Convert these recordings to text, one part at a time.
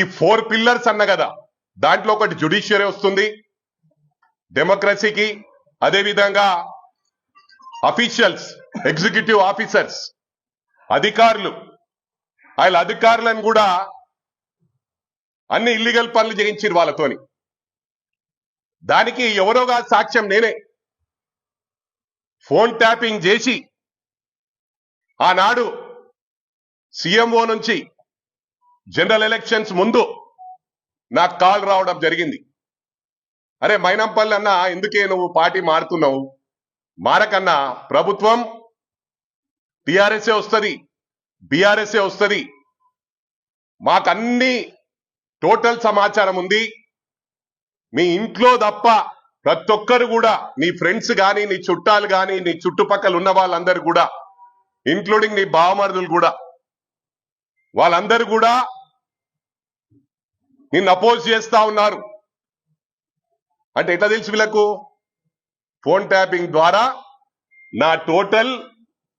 ఈ 4 పిల్లర్స్ అన్న కదా, దాంట్లో ఒకటి జ్యుడిషియరీ వస్తుంది, డెమోక్రసీకి, అదే విధంగా అఫీషియల్స్, ఎగ్జిక్యూటివ్ ఆఫీసర్స్, అధికారులు, వాళ్ళ అధికారులను కూడా అన్ని ఇల్లీగల్ పనులు చేయించారు వాళ్ళతోని. దానికి ఎవరోగా సాక్ష్యం నేనే. ఫోన్ ట్యాపింగ్ చేసి ఆనాడు సీఎంఓ నుంచి జనరల్ ఎలక్షన్స్ ముందు నాకు కాల్ రావడం జరిగింది. అరే మైనంపల్లి అన్న, ఎందుకే నువ్వు పార్టీ మారుతున్నావు? మారకన్నా, ప్రభుత్వం టిఆర్ఎస్ఏ వస్తుంది, బీఆర్ఎస్ఏ వస్తుంది, మాకన్నీ టోటల్ సమాచారం ఉంది. మీ ఇంట్లో తప్ప ప్రతి ఒక్కరు కూడా, నీ ఫ్రెండ్స్ కానీ, నీ చుట్టాలు కానీ, నీ చుట్టుపక్కల ఉన్న వాళ్ళందరూ కూడా, ఇంక్లూడింగ్ నీ బావమరుదులు కూడా, వాళ్ళందరూ కూడా నిన్ను అపోజ్ చేస్తా ఉన్నారు. అంటే ఎట్లా తెలుసు వీళ్ళకు? ఫోన్ ట్యాపింగ్ ద్వారా నా టోటల్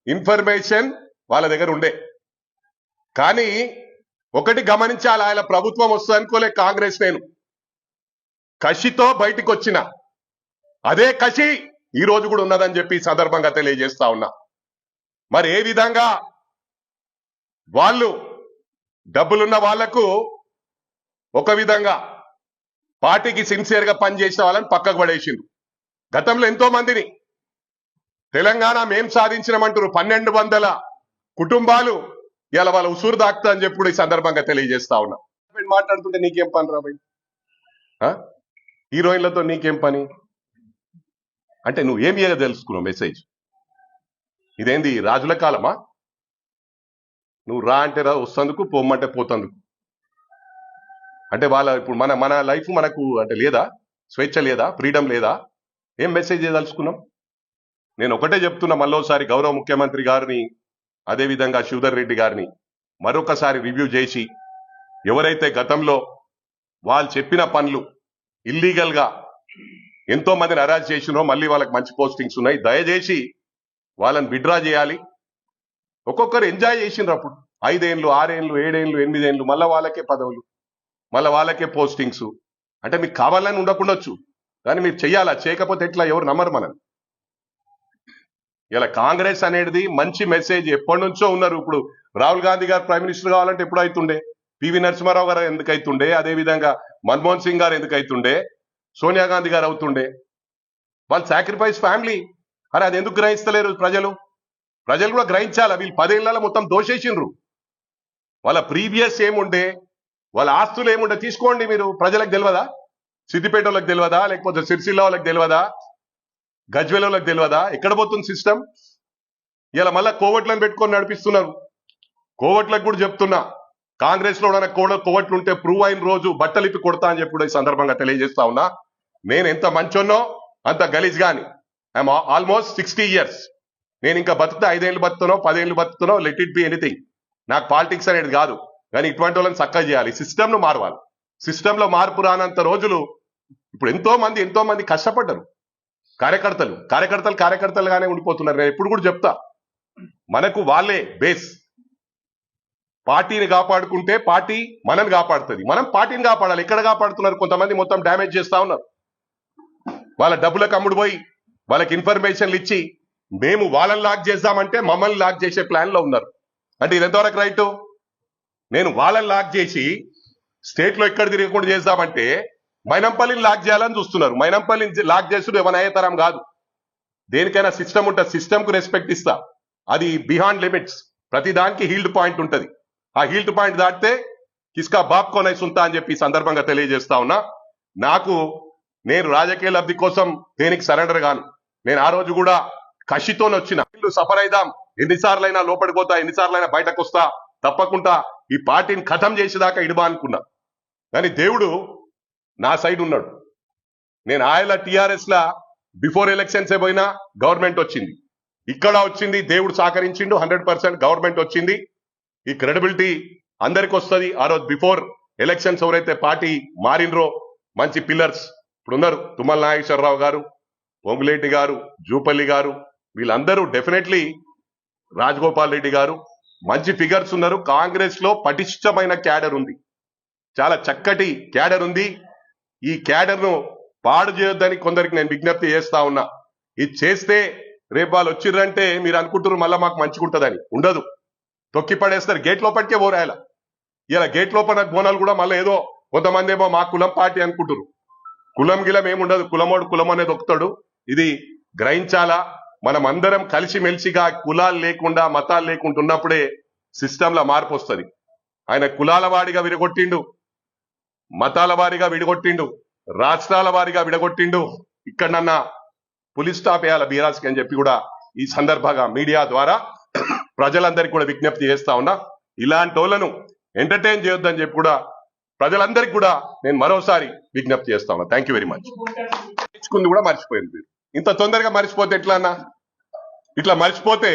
ఇన్ఫర్మేషన్ వాళ్ళ దగ్గర ఉండే. కానీ ఒకటి గమనించాలి, ఆయన ప్రభుత్వం వస్తుంది అనుకోలే కాంగ్రెస్. నేను కసితో బయటికి వచ్చిన, అదే కసి ఈ రోజు కూడా ఉన్నదని చెప్పి సందర్భంగా తెలియజేస్తా ఉన్నా. మరి ఏ విధంగా వాళ్ళు డబ్బులున్న వాళ్లకు ఒక విధంగా, పార్టీకి సిన్సియర్ గా పనిచేసిన వాళ్ళని పక్కకు పడేసిండ్రు. గతంలో ఎంతో మందిని తెలంగాణ మేం సాధించినమంటారు, 1200 కుటుంబాలు ఇలా వాళ్ళ ఉసూరు దాక్తా అని చెప్పి ఈ సందర్భంగా తెలియజేస్తా ఉన్నా. మాట్లాడుతుంటే నీకేం పని రా భయ్? హీరోయిన్లతో నీకేం పని? అంటే నువ్వు ఏమి తెలుసుకున్నావు మెసేజ్? ఇదేంది రాజుల కాలమా? నువ్వు రా అంటే రా వస్తందుకు, పోమ్మంటే పోతందుకు. అంటే వాళ్ళ ఇప్పుడు మన లైఫ్ మనకు అంటే లేదా? స్వేచ్ఛ లేదా? ఫ్రీడమ్ లేదా? ఏం మెసేజ్ తెలుసుకున్నాం? నేను ఒకటే చెప్తున్నా, మళ్ళోసారి గౌరవ ముఖ్యమంత్రి గారిని, అదేవిధంగా శివధర్ రెడ్డి గారిని మరొకసారి రివ్యూ చేసి, ఎవరైతే గతంలో వాళ్ళు చెప్పిన పనులు ఇల్లీగల్ గా ఎంతో మందిని అరెస్ట్ చేసినో, మళ్ళీ వాళ్ళకి మంచి పోస్టింగ్స్ ఉన్నాయి, దయచేసి వాళ్ళని విడ్రా చేయాలి. ఒక్కొక్కరు ఎంజాయ్ చేసిండ్రు అప్పుడు 5 ఏళ్ళు, 6 ఏళ్ళు, 7 ఏళ్ళు, 8 ఏళ్ళు, మళ్ళీ వాళ్ళకే పదవులు, మళ్ళీ వాళ్ళకే పోస్టింగ్స్. అంటే మీకు కావాలని ఉండకుండొచ్చు, కానీ మీరు చెయ్యాలా? చేయకపోతే ఎట్లా? ఎవరు నమ్మరు మనం. ఇలా కాంగ్రెస్ అనేది మంచి మెసేజ్ ఎప్పటి నుంచో ఉన్నారు. ఇప్పుడు రాహుల్ గాంధీ గారు ప్రైమ్ మినిస్టర్ కావాలంటే ఎప్పుడు అవుతుండే, పివి నరసింహారావు గారు ఎందుకు అవుతుండే, అదేవిధంగా మన్మోహన్ సింగ్ గారు ఎందుకు అవుతుండే, సోనియా గాంధీ గారు అవుతుండే. వాళ్ళు సాక్రిఫైస్ ఫ్యామిలీ. అరే అది ఎందుకు గ్రహిస్తలేరు ప్రజలు? ప్రజలు కూడా గ్రహించాలి. వీళ్ళు 10 ఏళ్లలో మొత్తం దోషేసిండ్రు. వాళ్ళ ప్రీవియస్ ఏముండే, వాళ్ళ ఆస్తులు ఏముండే తీసుకోండి మీరు. ప్రజలకు తెలియదా? సిద్దిపేట వాళ్ళకి తెలియదా? లేకపోతే సిరిసిల్ల వాళ్ళకి తెలియదా? గజ్వేల్ వాళ్ళకి తెలియదా? ఎక్కడ పోతుంది సిస్టమ్? ఇలా మళ్ళా కోవట్లను పెట్టుకొని నడిపిస్తున్నారు. కోవట్లకు కూడా చెప్తున్నా, కాంగ్రెస్ లో కోవట్లు ఉంటే ప్రూవ్ అయిన రోజు బట్టలిప్పి కొడతా అని చెప్పి కూడా ఈ సందర్భంగా తెలియజేస్తా ఉన్నా. నేను ఎంత మంచోన్నో అంత గలీజ్ గాని. I'm almost 60 years. నేను ఇంకా బతుకుతా, 5 ఏళ్ళు బతుకుతానో, 10 ఏళ్ళు బతుకుతానో, లెట్ ఇట్ బి ఎనీథింగ్. నాకు పాలిటిక్స్ అనేది కాదు, కానీ ఇటువంటి వాళ్ళని చక్కగా చేయాలి. సిస్టమ్ ను మారవాలి. సిస్టమ్ లో మార్పు రానంత రోజులు ఇప్పుడు ఎంతో మంది కష్టపడ్డారు. కార్యకర్తలుగానే ఉండిపోతున్నారు. నేను ఎప్పుడు కూడా చెప్తా, మనకు వాళ్ళే బేస్. పార్టీని కాపాడుకుంటే పార్టీ మనల్ని కాపాడుతుంది, మనం పార్టీని కాపాడాలి. ఎక్కడ కాపాడుతున్నారు? కొంతమంది మొత్తం డ్యామేజ్ చేస్తా ఉన్నారు. వాళ్ళ డబ్బులకు అమ్ముడు పోయి, వాళ్ళకి ఇన్ఫర్మేషన్లు ఇచ్చి, మేము వాళ్ళని లాక్ చేద్దామంటే మమ్మల్ని లాక్ చేసే ప్లాన్ లో ఉన్నారు. అంటే ఇది ఎంతవరకు రైట్? నేను వాళ్ళని లాక్ చేసి స్టేట్ లో ఎక్కడ తిరగకుండా చేద్దామంటే మైనంపల్లిని లాక్ చేయాలని చూస్తున్నారు. మైనంపల్లిని లాక్ చేస్తుడు ఏమైనా అయ్యేతరం కాదు. దేనికైనా సిస్టమ్ ఉంటుంది, సిస్టమ్ కు రెస్పెక్ట్ ఇస్తా. అది బిహాండ్ లిమిట్స్. ప్రతి దానికి హీల్డ్ పాయింట్ ఉంటది. ఆ హీల్డ్ పాయింట్ దాటితే కిస్కా బాప్ కోనై సుంతా అని చెప్పి సందర్భంగా తెలియజేస్తా ఉన్నా. నేను రాజకీయ లబ్ధి కోసం దేనికి సరెండర్ గాను. నేను ఆ రోజు కూడా కషితోని వచ్చిన, సఫర్ అయిదాం, ఎన్నిసార్లైనా లోపలికి పోతా, ఎన్నిసార్లైనా బయటకు వస్తా, తప్పకుండా ఈ పార్టీని ఖతం చేసేదాకా ఇడుబా అనుకున్నా. కానీ దేవుడు నా సైడ్ ఉన్నాడు. నేను ఆయల టిఆర్ఎస్ లా బిఫోర్ ఎలక్షన్స్ పోయినా గవర్నమెంట్ వచ్చింది, ఇక్కడ వచ్చింది, దేవుడు సహకరించిండు, 100% గవర్నమెంట్ వచ్చింది. ఈ క్రెడిబిలిటీ అందరికి వస్తుంది. ఆ రోజు బిఫోర్ ఎలక్షన్స్ ఎవరైతే పార్టీ మారినరో మంచి పిల్లర్స్ ఇప్పుడు ఉన్నారు, తుమ్మల నాగేశ్వరరావు గారు, పొంగులేటి గారు, జూపల్లి గారు, వీళ్ళందరూ డెఫినెట్లీ, రాజగోపాల్ రెడ్డి గారు, మంచి ఫిగర్స్ ఉన్నారు. కాంగ్రెస్ లో పటిష్టమైన క్యాడర్ ఉంది. చాలా చక్కటి క్యాడర్ ఉంది. ఈ క్యాడర్ ను పాడు చేయొద్దని కొందరికి నేను విజ్ఞప్తి చేస్తా ఉన్నా. ఇది చేస్తే రేపు వాళ్ళు వచ్చిర్రంటే మీరు అనుకుంటారు మళ్ళీ మాకు మంచిగుంటదని. ఉండదు, తొక్కి పడేస్తారు. గేట్ లోపలికే పోరాయాల. ఇలా గేట్ లోపల బోనాలు కూడా మళ్ళీ ఏదో కొంతమంది ఏమో మా కులం పార్టీ అనుకుంటారు. కులం గిలం ఏముండదు. కులమోడు కులం అనేది దొక్కుతాడు. ఇది గ్రహించాలా. మనం అందరం కలిసిమెలిసిగా కులాలు లేకుండా మతాలు లేకుండా ఉన్నప్పుడే సిస్టంలో మార్పు వస్తుంది. ఆయన కులాల వాడిగా విడగొట్టిండు, మతాల వారిగా విడగొట్టిండు, రాష్ట్రాల వారిగా విడగొట్టిండు. ఇక్కడన్నా పులిస్ స్టాప్ వేయాల బీరాజ్కి అని చెప్పి కూడా ఈ సందర్భంగా మీడియా ద్వారా ప్రజలందరికీ కూడా విజ్ఞప్తి చేస్తా ఉన్నా. ఇలాంటి వాళ్ళను ఎంటర్టైన్ చేయొద్దని చెప్పి కూడా ప్రజలందరికీ కూడా నేను మరోసారి విజ్ఞప్తి చేస్తా ఉన్నా. Thank you very much. నేర్చుకుంది కూడా మర్చిపోయింది. మీరు ఇంత తొందరగా మర్చిపోతే ఎట్లా అన్నా? ఇట్లా మర్చిపోతే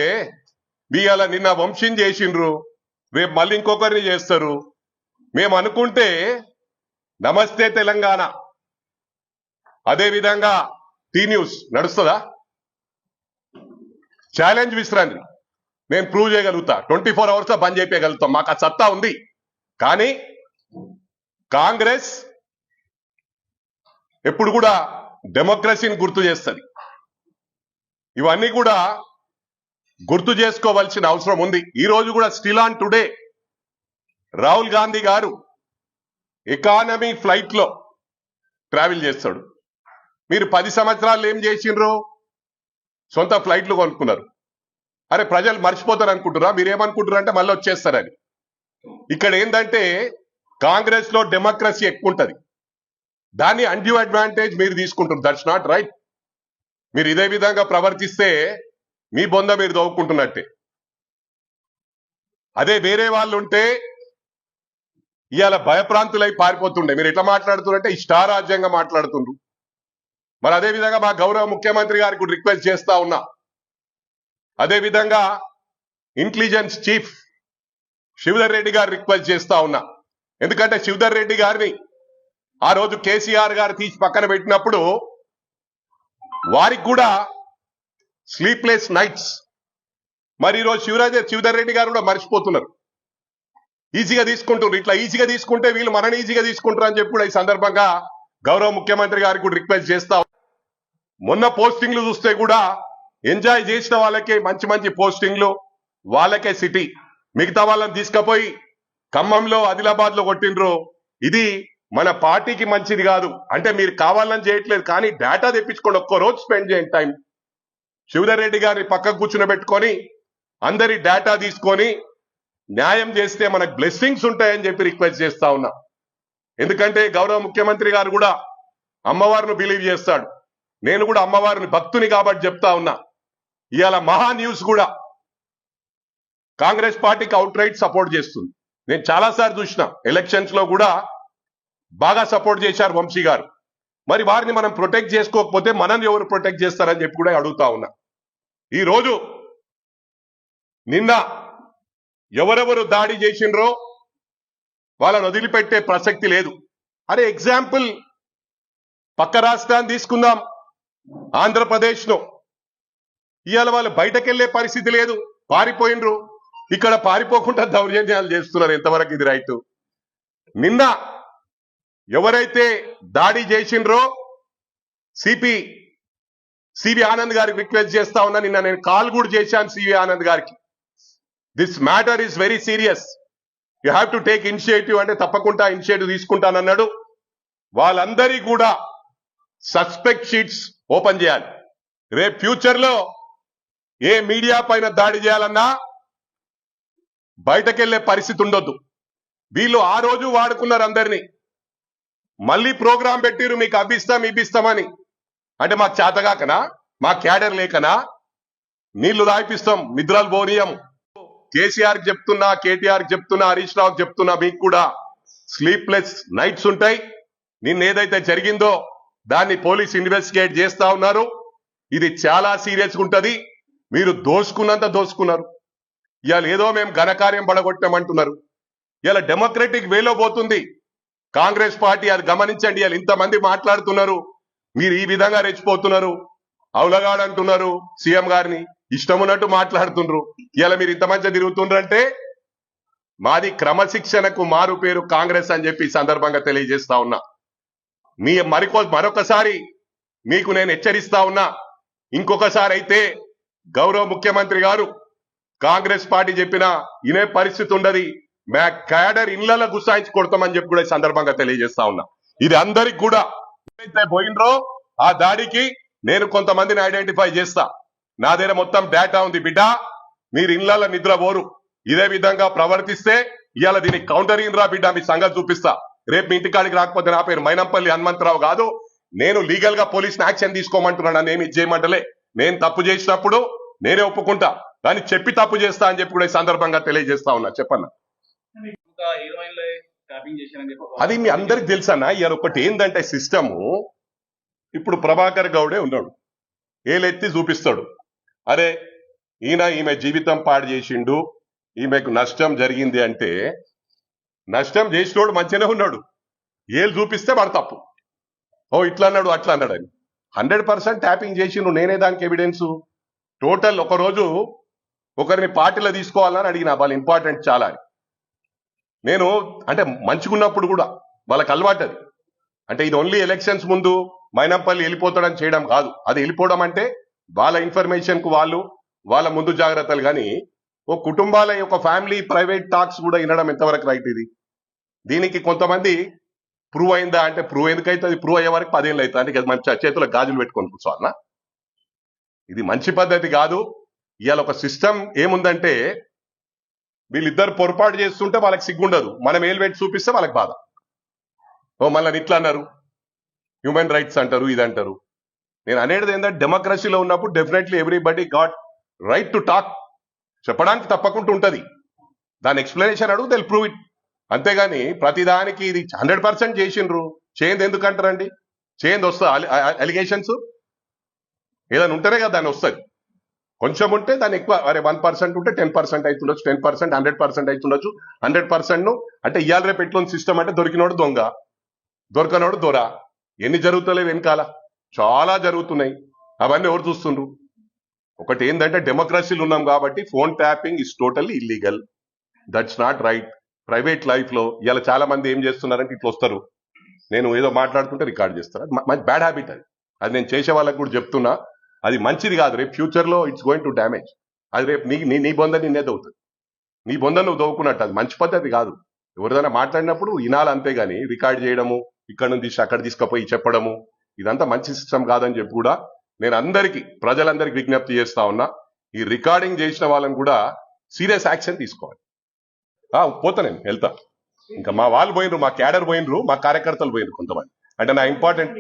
వీళ్ళ నిన్న వంశీని చేసిండ్రు, రేపు మళ్ళీ ఇంకొకరిని చేస్తారు. మేము అనుకుంటే నమస్తే తెలంగాణ, అదే విధంగా టీ న్యూస్ నడుస్తుందా? ఛాలెంజ్ విసిరండి, నేను ప్రూవ్ చేయగలుగుతా. 24 అవర్స్ బంద్ చేయగలుగుతాం. మాకు ఆ సత్తా ఉంది. కానీ కాంగ్రెస్ ఎప్పుడు కూడా డెమోక్రసీని గుర్తు చేస్తుంది. ఇవన్నీ కూడా గుర్తు చేసుకోవాల్సిన అవసరం ఉంది. ఈ రోజు కూడా still on today Rahul Gandhi గారు ఎకానమీ ఫ్లైట్ లో ట్రావెల్ చేస్తాడు. మీరు 10 సంవత్సరాలు ఏం చేసిండ్రు? సొంత ఫ్లైట్లు కొనుక్కున్నారు. అరే ప్రజలు మర్చిపోతారు అనుకుంటున్నారా? మీరేమనుకుంటారు అంటే మళ్ళీ వచ్చేస్తారని. ఇక్కడ ఏంటంటే కాంగ్రెస్ లో డెమోక్రసీ ఎక్కువ ఉంటది. దాన్ని అన్డ్యూ అడ్వాంటేజ్ మీరు తీసుకుంటారు. That's not right. మీరు ఇదే విధంగా ప్రవర్తిస్తే మీ బొంద మీరు దవ్వుకుంటున్నట్టే. అదే వేరే వాళ్ళు ఉంటే ఇవాళ భయప్రాంతులై పారిపోతుండే. మీరు ఎట్లా మాట్లాడుతున్నారంటే ఇష్టారాజ్యంగా మాట్లాడుతుండ్రు. మరి అదే విధంగా మా గౌరవ ముఖ్యమంత్రి గారికి రిక్వెస్ట్ చేస్తా ఉన్నా. అదే విధంగా ఇంటెలిజెన్స్ చీఫ్ శివధర్ రెడ్డి గారు రిక్వెస్ట్ చేస్తా ఉన్నా. ఎందుకంటే శివధర్ రెడ్డి గారిని ఆ రోజు కేసీఆర్ గారు తీసి పక్కన పెట్టినప్పుడు వారికి కూడా స్లీప్లెస్ నైట్స్. మరి ఈరోజు శివధర్ రెడ్డి గారు కూడా మర్చిపోతున్నారు. ఈజీగా తీసుకుంటారు. ఇట్లా ఈజీగా తీసుకుంటే వీళ్ళు మనని ఈజీగా తీసుకుంటారు అని చెప్పి కూడా ఈ సందర్భంగా గౌరవ ముఖ్యమంత్రి గారికి కూడా రిక్వెస్ట్ చేస్తా. మొన్న పోస్టింగ్లు చూస్తే కూడా ఎంజాయ్ చేసిన వాళ్ళకే మంచి మంచి పోస్టింగ్లు, వాళ్ళకే సిటీ. మిగతా వాళ్ళని తీసుకుపోయి ఖమ్మంలో ఆదిలాబాద్ లో కొట్టిండ్రు. ఇది మన పార్టీకి మంచిది కాదు. అంటే మీరు కావాలని చేయట్లేదు, కానీ డేటా తెప్పించుకోండి. ఒక్క రోజు స్పెండ్ చేయండి టైం. శివధర్ రెడ్డి గారిని పక్కకు కూర్చుని అందరి డేటా తీసుకొని న్యాయం చేస్తే మనకు బ్లెస్సింగ్స్ ఉంటాయని చెప్పి రిక్వెస్ట్ చేస్తా ఉన్నా. ఎందుకంటే గౌరవ ముఖ్యమంత్రి గారు కూడా అమ్మవారిని బిలీవ్ చేస్తాడు. నేను కూడా అమ్మవారిని భక్తుని కాబట్టి చెప్తా ఉన్నా. ఇవాళ మహా న్యూస్ కూడా కాంగ్రెస్ పార్టీకి అవుట్ రైట్ సపోర్ట్ చేస్తుంది. నేను చాలాసార్లు చూసిన ఎలక్షన్స్ లో కూడా బాగా సపోర్ట్ చేశారు వంశీ గారు. మరి వారిని మనం ప్రొటెక్ట్ చేసుకోకపోతే మనం ఎవరు ప్రొటెక్ట్ చేస్తారని చెప్పి కూడా అడుగుతా ఉన్నా. ఈ రోజు నిన్న ఎవరెవరు దాడి చేసిండ్రో వాళ్ళని వదిలిపెట్టే ప్రసక్తి లేదు. అరే ఎగ్జాంపుల్ పక్క రాష్ట్రాన్ని తీసుకుందాం, ఆంధ్రప్రదేశ్ లో. ఇవాళ వాళ్ళు బయటకెళ్లే పరిస్థితి లేదు, పారిపోయినరు. ఇక్కడ పారిపోకుండా దౌర్జన్యాలు చేస్తున్నారు. ఎంతవరకు ఇది రైట్? నిన్న ఎవరైతే దాడి చేసిండ్రో సివి ఆనంద్ గారికి రిక్వెస్ట్ చేస్తా ఉన్నా. నిన్న నేను కాల్ కూడా చేశాను సివి ఆనంద్ గారికి. This matter is very serious, you have to take initiative అంటే తప్పకుండా ఇనిషియేటివ్ తీసుకుంటానన్నాడు. వాళ్ళందరి కూడా సస్పెక్ట్ షీట్స్ ఓపెన్ చేయాలి. రేపు ఫ్యూచర్ లో ఏ మీడియా పైన దాడి చేయాలన్నా బయటకెళ్లే పరిస్థితి ఉండొద్దు. వీళ్ళు ఆ రోజు వాడుకున్నారు అందరినీ. మళ్ళీ ప్రోగ్రాం పెట్టిరు మీకు అబ్బిస్తాం ఇబ్బిస్తామని. అంటే మాకు చేతగాకనా, మా క్యాడర్ లేకనా? నీళ్లు దాయిపిస్తాం, నిద్రలు పోనీయం. కేసీఆర్ కి చెప్తున్నా, కేటీఆర్ కి చెప్తున్నా, హరీష్ రావుకి చెప్తున్నా, మీకు కూడా స్లీప్లెస్ నైట్స్ ఉంటాయి. నిన్న ఏదైతే జరిగిందో దాన్ని పోలీస్ ఇన్వెస్టిగేట్ చేస్తా ఉన్నారు. ఇది చాలా సీరియస్ గా ఉంటది. మీరు దోసుకున్నంత దోసుకున్నారు. ఇవాళ ఏదో మేము ఘనకార్యం పడగొట్టామంటున్నారు. ఇలా డెమోక్రటిక్ వేలో పోతుంది కాంగ్రెస్ పార్టీ, అది గమనించండి. ఇవాళ ఇంతమంది మాట్లాడుతున్నారు, మీరు ఈ విధంగా రెచ్చిపోతున్నారు. అవులగాడు అంటున్నారు సీఎం గారిని, ఇష్టం ఉన్నట్టు మాట్లాడుతున్నారు. ఇలా మీరు ఇంత మంచిగా తిరుగుతుండ్రంటే మాది క్రమశిక్షణకు మారు పేరు కాంగ్రెస్ అని చెప్పి ఈ సందర్భంగా తెలియజేస్తా ఉన్నా. మరొకసారి మీకు నేను హెచ్చరిస్తా ఉన్నా, ఇంకొకసారి అయితే గౌరవ ముఖ్యమంత్రి గారు కాంగ్రెస్ పార్టీ చెప్పిన ఇనే పరిస్థితి ఉండదు, మా క్యాడర్ ఇళ్లలో గుసాయించి కొడతామని చెప్పి కూడా ఈ సందర్భంగా తెలియజేస్తా ఉన్నా. ఇది అందరికి కూడా ఎవరైతే పోయినరో ఆ దాడికి నేను కొంతమందిని ఐడెంటిఫై చేస్తా. నా దగ్గర మొత్తం డేటా ఉంది బిడ్డ, మీరు ఇళ్లలో నిద్రపోరు, ఇదే విధంగా ప్రవర్తిస్తే ఇవాళ దీనికి కౌంటర్ ఇన్రా బిడ్డ, మీ సంగతి చూపిస్తా. రేపు మీ ఇంటికాడికి రాకపోతే నా పేరు మైనంపల్లి హనుమంతరావు కాదు, నేను లీగల్ గా పోలీస్ యాక్షన్ తీసుకోమంటున్నాను, నన్ను ఏమి చేయమంటలే. నేను తప్పు చేసినప్పుడు నేనే ఒప్పుకుంటా, కానీ చెప్పి తప్పు చేస్తా అని చెప్పి కూడా ఈ సందర్భంగా తెలియజేస్తా ఉన్నా. చెప్పన్నా, అది మీ అందరికి తెలుసన్నా. ఇవాళ ఒకటి ఏంటంటే సిస్టము, ఇప్పుడు ప్రభాకర్ గౌడే ఉన్నాడు, ఏలెత్తి చూపిస్తాడు, అరే ఈమె జీవితం పాడు చేసిండు, ఈమెకు నష్టం జరిగింది అంటే, నష్టం చేసినోడు మంచిగానే ఉన్నాడు, ఏలు చూపిస్తే వాడు తప్పు, ఓ ఇట్లా అన్నాడు అట్లా అన్నాడు అని. 100% ట్యాపింగ్ చేసిండు, నేనే దానికి ఎవిడెన్స్. టోటల్ ఒక రోజు ఒకరిని పార్టీలో తీసుకోవాలని అడిగిన, వాళ్ళు ఇంపార్టెంట్ చాలా అని. నేను అంటే మంచిగున్నప్పుడు కూడా వాళ్ళకి అలవాటు అది. అంటే ఇది ఓన్లీ ఎలక్షన్స్ ముందు మైనంపల్లి వెళ్ళిపోతాడని చేయడం కాదు, అది వెళ్ళిపోవడం అంటే వాళ్ళ ఇన్ఫర్మేషన్ కు వాళ్ళ ముందు జాగ్రత్తలు. కానీ ఓ కుటుంబాల యొక్క ఫ్యామిలీ ప్రైవేట్ టాక్స్ కూడా వినడం ఎంతవరకు రైట్ ఇది? దీనికి కొంతమంది ప్రూవ్ అయిందా అంటే, ప్రూవ్ ఎందుకైతే అది ప్రూవ్ అయ్యే వరకు 10 ఏళ్ళు అవుతుంది అంటే మంచి చేతుల గాజులు పెట్టుకొని కూర్చోవాలన్నా? ఇది మంచి పద్ధతి కాదు. ఇవాళ ఒక సిస్టమ్ ఏముందంటే, వీళ్ళిద్దరు పొరపాటు చేస్తుంటే వాళ్ళకి సిగ్గుండదు, మనం ఏలు పెట్టి చూపిస్తే వాళ్ళకి బాధ. ఓ మళ్ళీ ఇట్లా అన్నారు, హ్యూమన్ రైట్స్ అంటారు, ఇది అంటారు. నేను అనేది ఏంటంటే, డెమోక్రసీలో ఉన్నప్పుడు definitely everybody got right to talk, చెప్పడానికి తప్పకుండా ఉంటది. దాని ఎక్స్ప్లెనేషన్ అడుగు, దిల్ ప్రూవ్ ఇట్. అంతేగాని ప్రతిదానికి ఇది 100% చేసిండ్రు చేయండి ఎందుకు అంటారండి? చేయండి వస్తా అలిగేషన్స్ ఏదైనా ఉంటేనే కదా దాన్ని వస్తుంది. కొంచెం ఉంటే దాన్ని ఎక్కువ, అరే 1% ఉంటే 10% అవుతుండొచ్చు, 10% 100% అవుతుండొచ్చు. 100% అంటే ఇవాళ రేపు ఎట్లుంది సిస్టమ్ అంటే, దొరికినోడు దొంగ, దొరకనోడు దొర. ఎన్ని జరుగుతలేవు వెనకాల, చాలా జరుగుతున్నాయి. అవన్నీ ఎవరు చూస్తుండ్రు? ఒకటి ఏంటంటే, డెమోక్రసీలు ఉన్నాం కాబట్టి phone tapping is totally illegal, that's not right. Private life లో ఇలా చాలా మంది ఏం చేస్తున్నారంటే, ఇట్లా వస్తారు, నేను ఏదో మాట్లాడుతుంటే రికార్డ్ చేస్తారు. మంచి బ్యాడ్ హ్యాబిట్ అది. అది నేను చేసే వాళ్ళకి కూడా చెప్తున్నా, అది మంచిది కాదు. రేపు ఫ్యూచర్ లో ఇట్స్ గోయింగ్ టు డ్యామేజ్. అది రేపు నీ బొంద నిన్నే దవ్వుతుంది, నీ బొంద నువ్వు దవ్వుకున్నట్టు. అది మంచి పద్ధతి కాదు. ఎవరిదైనా మాట్లాడినప్పుడు వినాలి, అంతేగాని రికార్డ్ చేయడము, ఇక్కడ నుంచి అక్కడ తీసుకుపోయి చెప్పడము, ఇదంతా మంచి సిస్టమ్ కాదని చెప్పి కూడా నేను ప్రజలందరికీ విజ్ఞప్తి చేస్తా ఉన్నా. ఈ రికార్డింగ్ చేసిన వాళ్ళని కూడా సీరియస్ యాక్షన్ తీసుకోవాలి. పోతా, నేను వెళ్తా. ఇంకా మా వాళ్ళు పోయినరు, మా క్యాడర్ పోయినరు, మా కార్యకర్తలు పోయినరు కొంతమంది. అంటే నా ఇంపార్టెంట్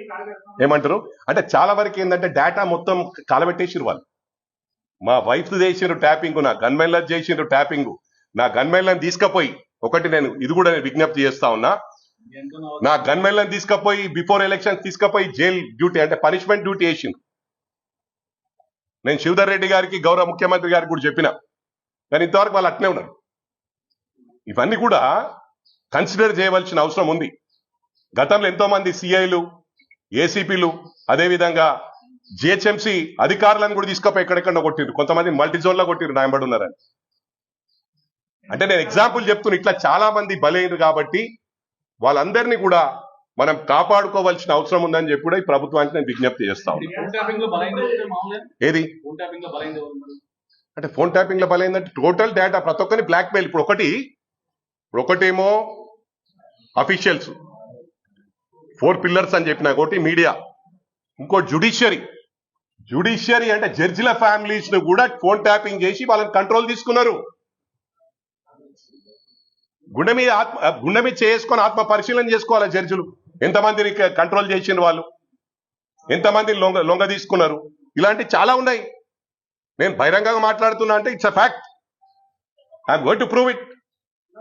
ఏమంటారు అంటే, చాలా వరకు ఏంటంటే డేటా మొత్తం కాలబెట్టేసిరు వాళ్ళు. మా వైఫ్ చేసినారు ట్యాపింగ్, నా గన్మెన్లను చేసినారు ట్యాపింగ్. నా గన్మెన్లను తీసుకుపోయి, ఒకటి నేను ఇది కూడా విజ్ఞప్తి చేస్తా ఉన్నా, నా గన్మెన్లను తీసుకుపోయి బిఫోర్ ఎలక్షన్ తీసుకుపోయి జైల్ డ్యూటీ అంటే పనిష్మెంట్ డ్యూటీ వేసింది. నేను శివధర్ రెడ్డి గారికి, గౌరవ ముఖ్యమంత్రి గారికి కూడా చెప్పిన, కానీ ఇంతవరకు వాళ్ళు అట్నే ఉన్నారు. ఇవన్నీ కూడా కన్సిడర్ చేయవలసిన అవసరం ఉంది. గతంలో ఎంతో మంది సిఐలు, ఏసీపీలు, అదేవిధంగా జిహెచ్ఎంసీ అధికారులను కూడా తీసుకుపోయి ఎక్కడెక్కడ కొట్టిరు, కొంతమంది మల్టీ జోన్ లో కొట్టిరు, నాయంబడి ఉన్నారని. అంటే నేను ఎగ్జాంపుల్ చెప్తున్నా, ఇట్లా చాలా మంది బలైనరు కాబట్టి వాళ్ళందరినీ కూడా మనం కాపాడుకోవాల్సిన అవసరం ఉందని చెప్పి కూడా ఈ ప్రభుత్వానికి నేను విజ్ఞప్తి చేస్తా ఉన్నా. ఏది అంటే ఫోన్ ట్యాపింగ్ లో బలైందంటే, టోటల్ డేటా ప్రతి ఒక్కరిని బ్లాక్ మెయిల్. ఇప్పుడు ఒకటేమో అఫీషియల్స్, 4 పిల్లర్స్ అని చెప్పిన, ఒకటి మీడియా, ఇంకో జ్యుడిషియరీ అంటే జడ్జిల ఫ్యామిలీస్ ను కూడా ఫోన్ ట్యాపింగ్ చేసి వాళ్ళని కంట్రోల్ తీసుకున్నారు. గుండె మీద చేసుకొని ఆత్మ పరిశీలన చేసుకోవాలి జడ్జిలు, ఎంతమందిని కంట్రోల్ చేసిన వాళ్ళు, ఎంతమందిని లొంగ తీసుకున్నారు. ఇలాంటి చాలా ఉన్నాయి. నేను బహిరంగంగా మాట్లాడుతున్నా అంటే it's a fact, I'm going to prove it.